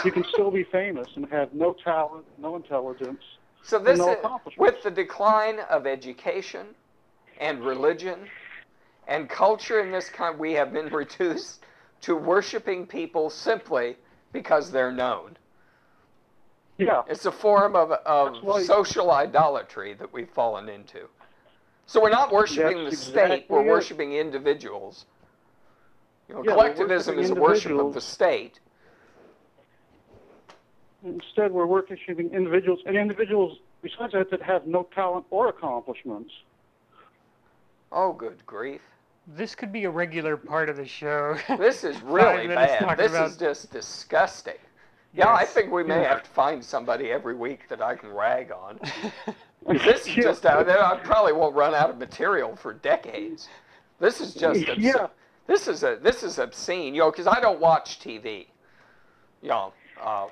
You can still be famous and have no talent, no intelligence, so this no is, accomplishments. with the decline of education and religion and culture in this country, we have been reduced to worshiping people simply because they're known. Yeah. It's a form of social idolatry that we've fallen into. So we're not worshiping the state, we're worshiping individuals. You know, collectivism is a worship of the state. Instead, we're worshiping individuals, and individuals, besides that have no talent or accomplishments. Oh, good grief. This could be a regular part of the show. This is really bad. This is just disgusting. Yeah, I think we may have to find somebody every week that I can rag on. This is just out there. I probably won't run out of material for decades. This is just this is obscene. You know, because I don't watch TV. You know, I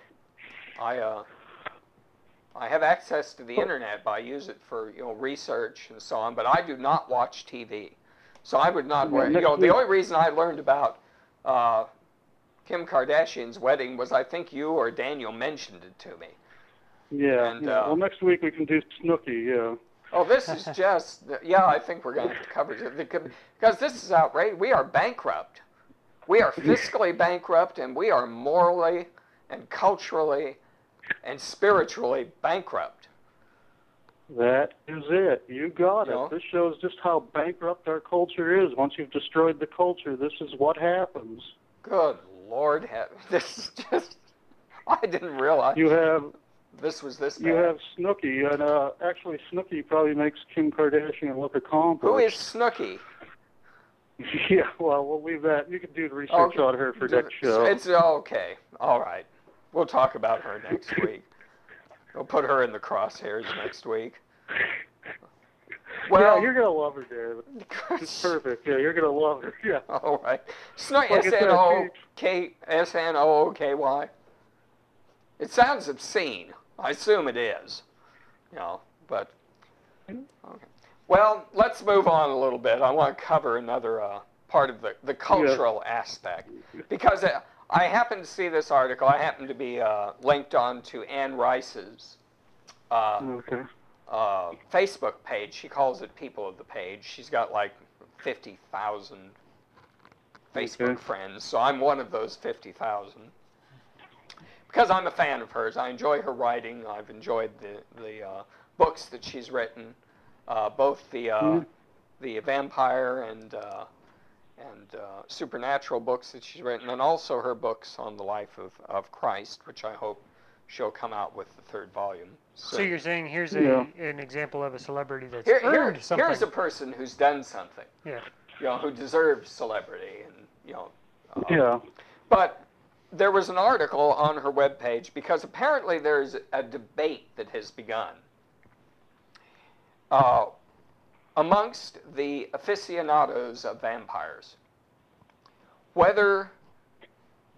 have access to the internet, but I use it for research and so on. But I do not watch TV, so I would not. The only reason I learned about Kim Kardashian's wedding was I think you or Daniel mentioned it to me. Yeah. Well, next week we can do Snooki. Yeah. Oh, this is just I think we're going to have to cover it because this is outrageous. We are bankrupt. We are fiscally bankrupt, and we are morally and culturally and spiritually bankrupt. That is it. You got it. This shows just how bankrupt our culture is. Once you've destroyed the culture, this is what happens. Good Lord, this is just... I didn't realize this was this bad. You have Snooki, and actually Snooki probably makes Kim Kardashian look accomplished. Who is Snooki? Yeah, well, we'll leave that. You can do the research on her for next show. It's okay. All right. We'll talk about her next week. We'll put her in the crosshairs next week. Well, yeah, you're going to love her, David. It's perfect. Yeah, you're going to love her. Yeah. All right. S-N-O-O-K-Y. It sounds obscene. I assume it is. But... Okay. Well, let's move on a little bit. I want to cover another part of the cultural aspect. Because I happened to see this article. I happened to be linked on to Anne Rice's Facebook page. She calls it People of the Page. She's got like 50,000 Facebook friends, so I'm one of those 50,000. Because I'm a fan of hers. I enjoy her writing. I've enjoyed the books that she's written, both the vampire and supernatural books that she's written, and also her books on the life of Christ, which I hope she'll come out with the third volume. So you're saying here's an example of a celebrity that's earned something. Here's a person who's done something. Yeah. who deserves celebrity, and Yeah. But there was an article on her webpage because apparently there's a debate that has begun amongst the aficionados of vampires, whether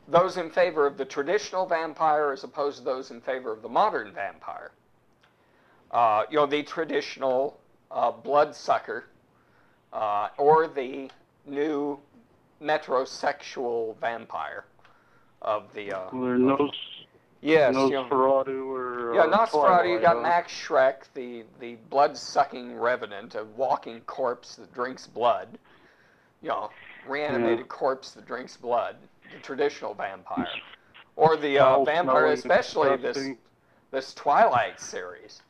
those in favor of the traditional vampire as opposed to those in favor of the modern vampire. The traditional bloodsucker or the new metrosexual vampire of the yes, Nosferatu or Nosferatu. Twilight, You got Max Schreck, the blood-sucking revenant, a walking corpse that drinks blood. Reanimated corpse that drinks blood. The traditional vampire, or the vampire, especially this Twilight series.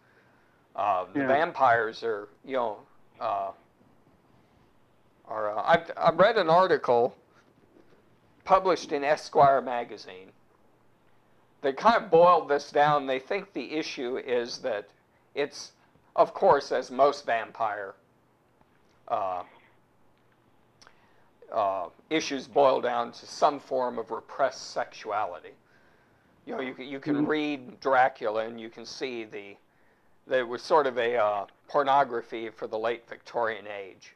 The vampires are I've read an article published in Esquire magazine. They kind of boiled this down. They think the issue is that it's, of course, as most vampire issues boil down to some form of repressed sexuality. You can read Dracula and you can see there was sort of a pornography for the late Victorian age.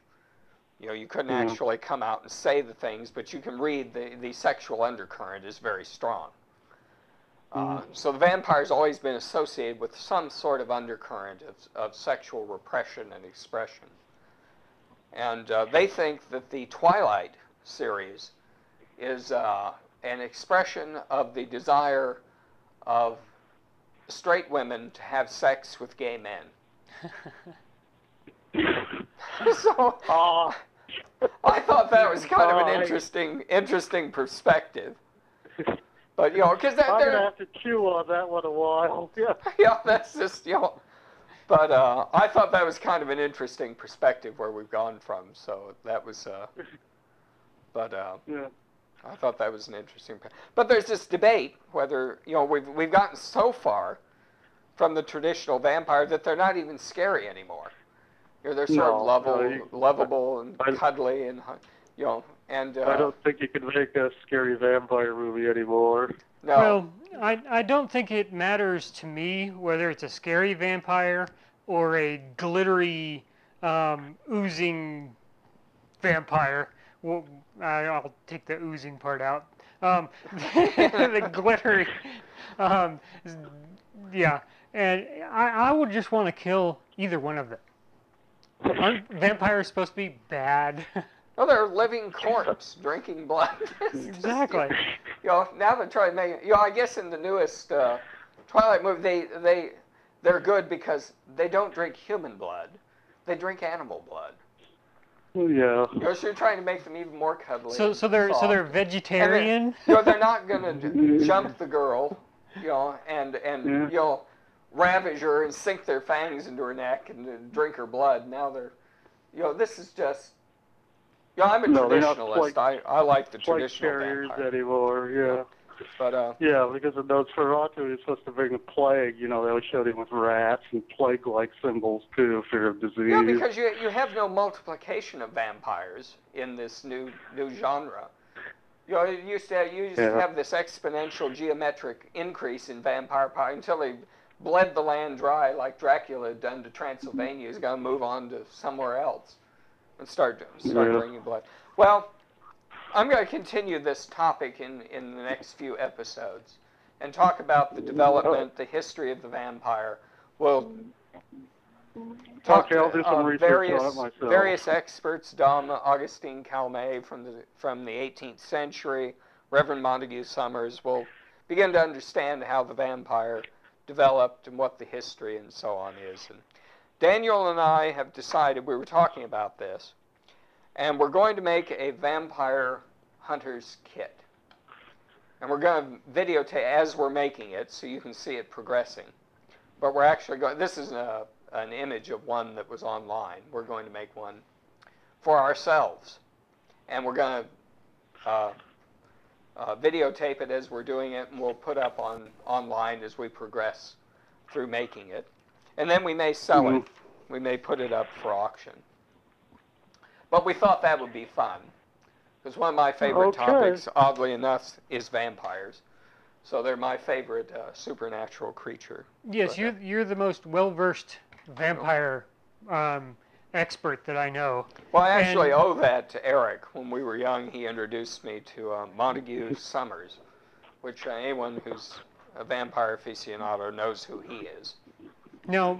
You couldn't actually come out and say the things, but you can read the sexual undercurrent is very strong. So the vampire's always been associated with some sort of undercurrent of sexual repression and expression. And they think that the Twilight series is an expression of the desire of straight women to have sex with gay men. So I thought that was kind of an interesting perspective. But because I'm gonna have to chew on that one a while. Yeah, that's just But I thought that was kind of an interesting perspective where we've gone from. So that was, I thought that was an interesting. But there's this debate whether we've gotten so far from the traditional vampire that they're not even scary anymore. They're sort of lovable and cuddly and and. I don't think you can make a scary vampire movie anymore. No. Well, I don't think it matters to me whether it's a scary vampire or a glittery, oozing vampire. Well, I'll take the oozing part out. The glittery, yeah. And I would just want to kill either one of them. Aren't vampires supposed to be bad? No, they're a living corpse drinking blood. Exactly. Now they're trying to make it. I guess in the newest Twilight movie, they're good because they don't drink human blood; they drink animal blood. Well, yeah. So you're trying to make them even more cuddly. So they're vegetarian. And they're not gonna jump the girl, and ravage her and sink their fangs into her neck and drink her blood. Now they're, this is just. I'm a traditionalist. I like the traditional vampire anymore. Yeah. But because of Nosferatu, he's supposed to bring the plague. They always showed him with rats and plague-like symbols too, fear of disease. Yeah, because you have no multiplication of vampires in this new genre. You used to have this exponential geometric increase in vampire power until they bled the land dry, like Dracula had done to Transylvania. He's going to move on to somewhere else and start drinking blood. Well, I'm going to continue this topic in the next few episodes and talk about the development, the history of the vampire. We'll talk I'll do some research on it myself. Various experts, Dom Augustine Calmet from the 18th century, Reverend Montague Summers, will begin to understand how the vampire developed and what the history and so on is. And Daniel and I have decided, we were talking about this, and we're going to make a vampire hunter's kit. And we're going to videotape as we're making it so you can see it progressing. But we're actually going, this is an image of one that was online. We're going to make one for ourselves. And we're going to videotape it as we're doing it, and we'll put up online as we progress through making it. And then we may sell it. We may put it up for auction. But we thought that would be fun. Because one of my favorite topics, oddly enough, is vampires. So they're my favorite supernatural creature. Yes, you're the most well-versed vampire expert that I know. Well, I actually owe that to Eric. When we were young, he introduced me to Montague Summers, which anyone who's a vampire aficionado knows who he is. Now,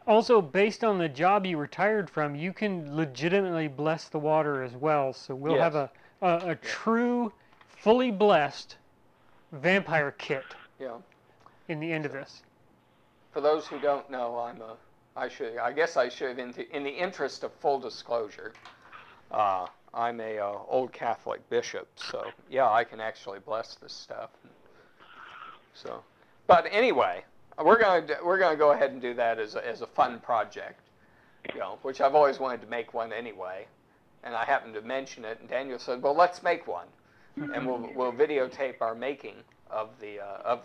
also, based on the job you retired from, you can legitimately bless the water as well. So we'll have a true, fully blessed vampire kit in the end of this. For those who don't know, I guess I should, in the interest of full disclosure, I'm a old Catholic bishop, so yeah, I can actually bless this stuff. So, but anyway, we're gonna go ahead and do that as a fun project, which I've always wanted to make one anyway, and I happened to mention it, and Daniel said, "Well, let's make one, and we'll videotape our making of the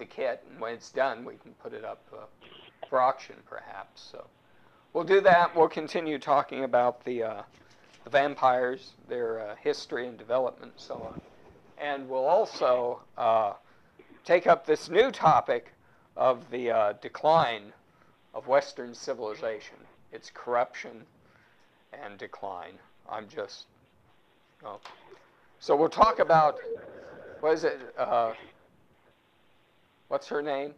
kit, and when it's done, we can put it up for auction, perhaps." So we'll do that. We'll continue talking about the vampires, their history and development, and so on, and we'll also take up this new topic of the decline of Western civilization, its corruption and decline. So we'll talk about, what is it? What's her name?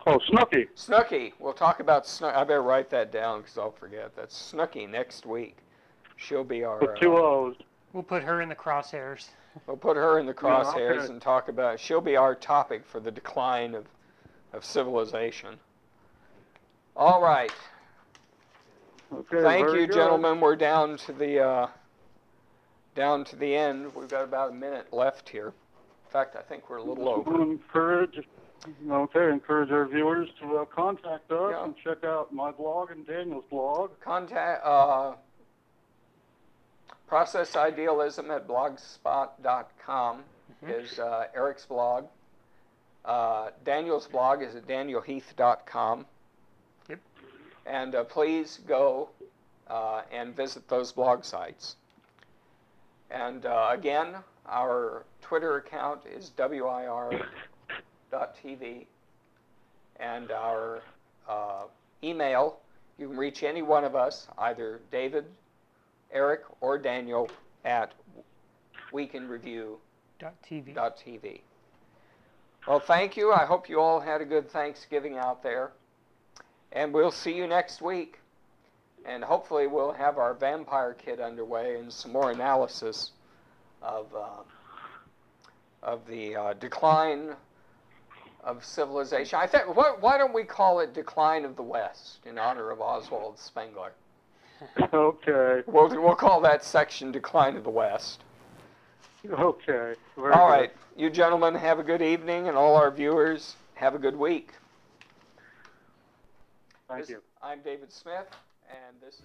Oh, Snooky. Snooky. We'll talk about Snooky. I better write that down because I'll forget. That's Snooky next week. She'll be our... With 2 O's. We'll put her in the crosshairs. We'll put her in the crosshairs and talk about... She'll be our topic for the decline of civilization. All right. Okay, Thank you, good. gentlemen. We're down to the end. We've got about a minute left here. In fact, I think we're a little over. Encourage our viewers to contact us and check out my blog and Daniel's blog. Contact processidealism@blogspot.com is Eric's blog. Daniel's blog is at danielheath.com. Yep. And please go and visit those blog sites. And again, our Twitter account is WIR.TV. And our email, you can reach any one of us, either David, Eric, or Daniel, at weekinreview.tv. Well, thank you. I hope you all had a good Thanksgiving out there. And we'll see you next week. And hopefully we'll have our vampire kit underway and some more analysis of the decline of civilization. I think, why don't we call it Decline of the West in honor of Oswald Spengler? Okay. We'll call that section Decline of the West. Okay. All right. You gentlemen have a good evening, and all our viewers have a good week. Thank you. I'm David Smith, and this is...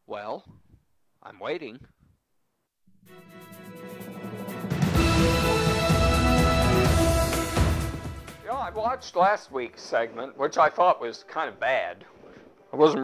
Well, I'm waiting. I watched last week's segment, which I thought was kind of bad. I wasn't